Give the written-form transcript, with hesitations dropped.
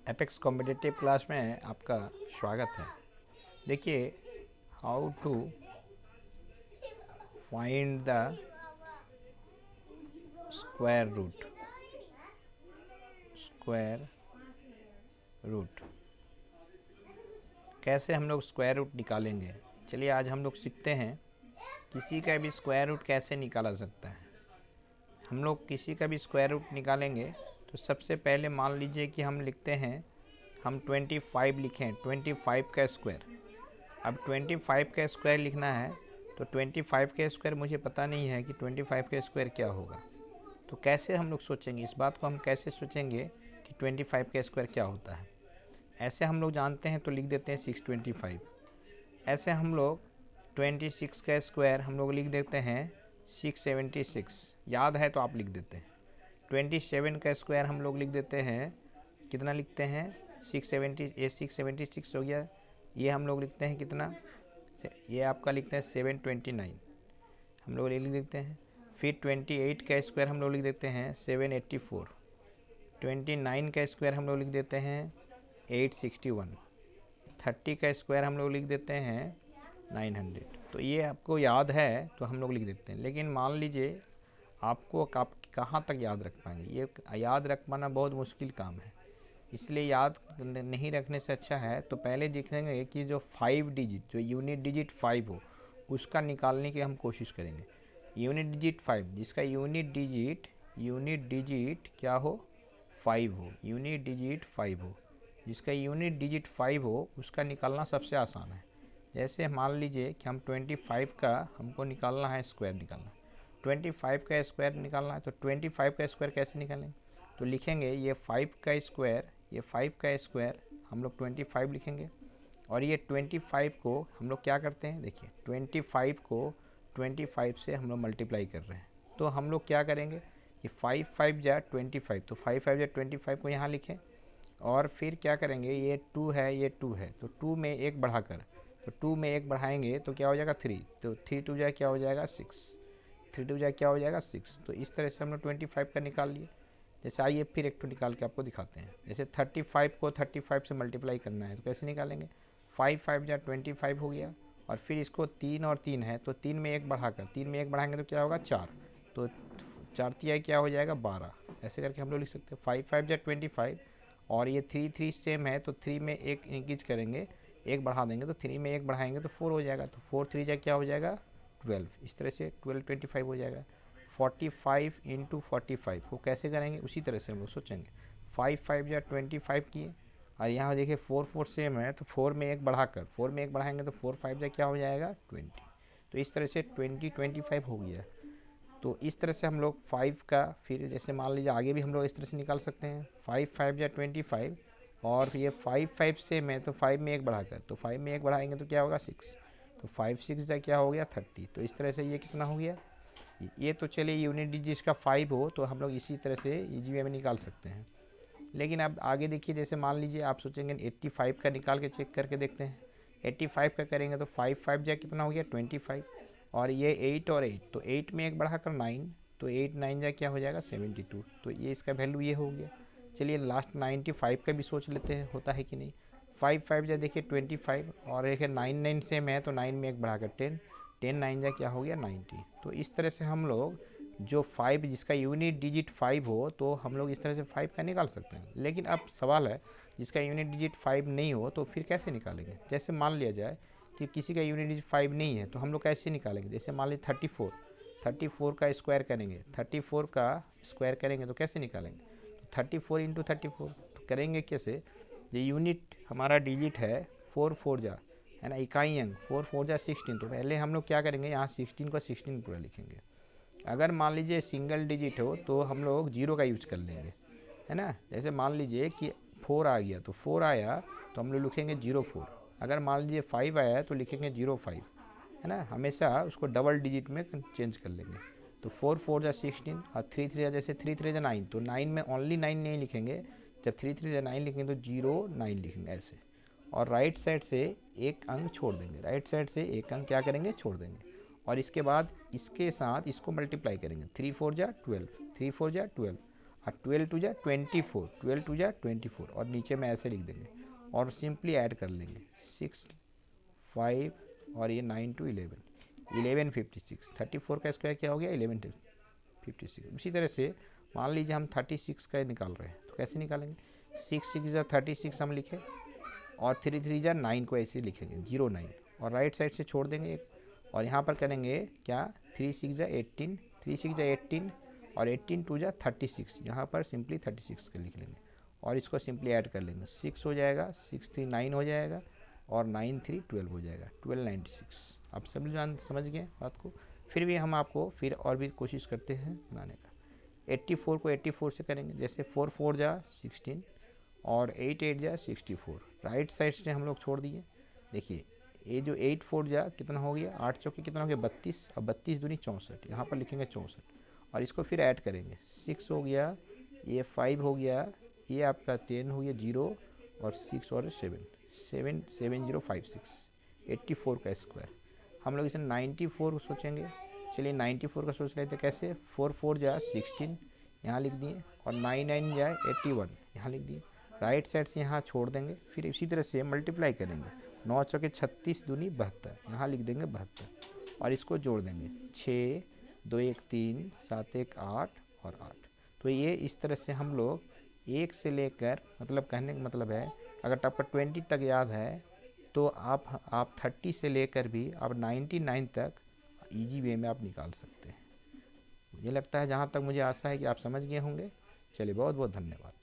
Apex competitive class में आपका स्वागत है। देखिए, how to find the square root. Square root कैसे हम लोग स्क्वायर रूट निकालेंगे। चलिए आज हम लोग सीखते हैं किसी का भी स्क्वायर रूट कैसे निकाला सकता है। हम लोग किसी का भी स्क्वायर रूट निकालेंगे तो सबसे पहले मान लीजिए कि हम लिखते हैं, हम 25 लिखें, 25 का स्क्वायर। अब 25 का स्क्वायर लिखना है तो 25 का स्क्वायर मुझे पता नहीं है कि 25 का स्क्वायर क्या होगा। तो कैसे हम लोग सोचेंगे इस बात को, हम कैसे सोचेंगे कि 25 का स्क्वायर क्या होता है। ऐसे हम लोग जानते हैं तो लिख देते हैं 625। ऐसे हम लोग 26 का स्क्वायर हम लोग लिख देते हैं 676। याद है तो आप लिख देते हैं। 27 का स्क्वायर हम लोग लिख देते हैं, कितना लिखते हैं 670, ये 676 हो गया। ये हम लोग लिखते हैं कितना, ये आपका लिखते हैं 729, हम लोग लिख देते हैं। फिर 28 का स्क्वायर हम लोग लिख देते हैं 784। 29 का स्क्वायर हम लोग लिख देते हैं 861। 30 का स्क्वायर हम लोग लिख देते हैं 900। तो ये आपको याद है तो हम लोग लिख देते हैं। लेकिन मान लीजिए आपको कहाँ तक याद रख पाएंगे, ये याद रख पाना बहुत मुश्किल काम है। इसलिए याद नहीं रखने से अच्छा है तो पहले देखेंगे कि जो 5 डिजिट, जो यूनिट डिजिट 5 हो उसका निकालने की हम कोशिश करेंगे। यूनिट डिजिट 5 जिसका यूनिट डिजिट क्या हो, 5 हो। यूनिट डिजिट 5 हो जिसका यूनिट डिजिट 5 हो उसका निकालना सबसे आसान है। जैसे मान लीजिए कि हम 25 का हमको निकालना है, स्क्वायर निकालना है। 25 का स्क्वायर निकालना है तो 25 का स्क्वायर कैसे निकालेंगे, तो लिखेंगे ये 5 का स्क्वायर, ये 5 का स्क्वायर हम लोग 25 लिखेंगे। और ये 25 को हम लोग क्या करते हैं, देखिए 25 को 25 से हम लोग मल्टीप्लाई कर रहे हैं। तो हम लोग क्या करेंगे कि 5 5 जा 25, तो 5 5 जा 25 को यहाँ लिखें। और फिर क्या करेंगे, ये 2 है, ये 2 है तो 2 में एक बढ़ाकर, तो 2 में एक बढ़ाएंगे तो क्या हो जाएगा 3, तो 3 2 जा क्या हो जाएगा 6, 3 2 जा क्या हो जाएगा 6। तो इस तरह से हम लोग 25 का निकाल लिए। जैसे आइए फिर एक तो निकाल के आपको दिखाते हैं। जैसे 35 को 35 से मल्टीप्लाई करना है तो कैसे निकालेंगे, 5 5 जा 25 हो गया। और फिर इसको 3 और 3 है तो 3 में एक बढ़ाकर, 3 में एक बढ़ाएंगे तो क्या होगा 4, तो 4 तिया क्या हो जाएगा 12। ऐसे करके हम लोग लिख सकते हैं 5 5 जा 25। और ये 3 3 सेम है तो 3 में एक इंक्रीज करेंगे, एक बढ़ा देंगे तो 3 में एक बढ़ाएंगे तो 4 हो जाएगा, तो 4 3 जा क्या हो जाएगा 12। इस तरह से 12 25 हो जाएगा। 45 इंटू 45 को कैसे करेंगे उसी तरह से हम लोग सोचेंगे। 5 5 या 25 किए, और यहाँ देखिए 4 4 सेम है तो 4 में एक बढ़ाकर, 4 में एक बढ़ाएंगे तो 4 5 या क्या हो जाएगा 20। तो इस तरह से 20 25 हो गया। तो इस तरह से हम लोग 5 का, फिर जैसे मान लीजिए आगे भी हम लोग इस तरह से निकाल सकते हैं। 5 5 या 25, और ये 5 5 सेम है तो 5 में एक बढ़ाकर, तो 5 में एक बढ़ाएंगे तो क्या होगा 6, तो 5 6 या क्या हो गया 30। तो इस तरह से ये कितना हो गया, ये तो चलिए यूनिट डिजिट जिसका 5 हो तो हम लोग इसी तरह से ईजी वे में निकाल सकते हैं। लेकिन अब आगे देखिए, जैसे मान लीजिए आप सोचेंगे 85 का निकाल के चेक करके देखते हैं। 85 का करेंगे तो 5 5 जा कितना हो गया 25, और ये 8 और 8, तो 8 में एक बढ़ाकर 9, तो 8 9 जा क्या हो जाएगा 72। तो ये इसका वैल्यू ये हो गया। चलिए लास्ट 95 का भी सोच लेते हैं होता है कि नहीं। 5 5 जा देखिए 25, और देखिए 9 9 सेम है तो 9 में एक बढ़ाकर 10, 10 9 जा क्या हो गया 90। तो इस तरह से हम लोग जो 5 जिसका यूनिट डिजिट 5 हो तो हम लोग इस तरह से 5 का निकाल सकते हैं। लेकिन अब सवाल है जिसका यूनिट डिजिट 5 नहीं हो तो फिर कैसे निकालेंगे। जैसे मान लिया जाए कि किसी का यूनिट डिजिट 5 नहीं है तो हम लोग कैसे निकालेंगे। जैसे मान लीजिए 34 का स्क्वायर करेंगे, 34 का स्क्वायर करेंगे तो कैसे निकालेंगे, तो 34 इंटू 34 तो करेंगे कैसे। ये यूनिट हमारा डिजिट है 4 4 जा, है ना, इकाई अंक 4 4 जा 16, तो पहले हम लोग क्या करेंगे यहाँ 16 को 16 पूरा लिखेंगे। अगर मान लीजिए सिंगल डिजिट हो तो हम लोग जीरो का यूज कर लेंगे, है ना। जैसे मान लीजिए कि 4 आ गया तो 4 आया तो हम लोग लिखेंगे 04। अगर मान लीजिए 5 आया तो लिखेंगे 05, है ना। हमेशा उसको डबल डिजिट में चेंज कर लेंगे। तो 4 4 जा 16, और 3 3 जैसे 3 3 जा 9, तो 9 में ओनली 9 नहीं लिखेंगे। जब 3 3 जा 9 लिखेंगे तो 0 9 लिखेंगे ऐसे। और राइट साइड से एक अंक छोड़ देंगे, राइट साइड से एक अंक क्या करेंगे छोड़ देंगे। और इसके बाद इसके साथ इसको मल्टीप्लाई करेंगे, 3 4 जा 12, 3 4 जा 12। और 12 टू जा 24, 12 टू जा 24 और नीचे में ऐसे लिख देंगे और सिंपली ऐड कर लेंगे 6, 5 और ये 9 टू 11, 1156। 34 का स्क्वायर क्या हो गया? 1156। उसी तरह से मान लीजिए हम 36 का निकाल रहे हैं, तो कैसे निकालेंगे? 6 6 जा 36 हम लिखे और 3 3 जा 9 को ऐसे लिखेंगे 09 और राइट साइड से छोड़ देंगे एक, और यहाँ पर करेंगे क्या? 3 6 जा 18, 3 6 जा 18 और 18 2 जा 36, यहाँ पर सिंपली 36 का लिख लेंगे और इसको सिंपली ऐड कर लेंगे। 6 हो जाएगा, 6 3 9 हो जाएगा और 9 3 12 हो जाएगा, 1296। आप सब समझ गए बात को? फिर भी हम आपको फिर और भी कोशिश करते हैं बनाने का। 84 को 84 से करेंगे, जैसे 4 4 जा 16 और 8 8 जा 64, राइट साइड से हम लोग छोड़ दिए। देखिए ये जो 8 4 जा कितना हो गया? 8 चौके कितना हो गया? 32 और 32 दूनी 64, यहाँ पर लिखेंगे 64 और इसको फिर ऐड करेंगे। 6 हो गया, ये 5 हो गया, ये आपका 10 हो गया 0 और 6 और 7 7 7056, 84 का स्क्वायर। हम लोग इसे 94 सोचेंगे। चलिए 94 का सोच रहे थे कैसे? 4 4 जा 16 यहाँ लिख दिए और 9 9 जा 81 यहाँ लिख दिए, राइट साइड से यहाँ छोड़ देंगे। फिर इसी तरह से मल्टीप्लाई करेंगे, 9 चौके 36 दूनी 72, यहाँ लिख देंगे 72 और इसको जोड़ देंगे 6 2 1 3 7 1 8 और 8। तो ये इस तरह से हम लोग 1 से लेकर, मतलब कहने का मतलब है अगर आपका 20 तक याद है तो आप 30 से लेकर भी आप 99 तक इजी वे में आप निकाल सकते हैं। मुझे लगता है, जहाँ तक मुझे आशा है कि आप समझ गए होंगे। चलिए बहुत बहुत धन्यवाद।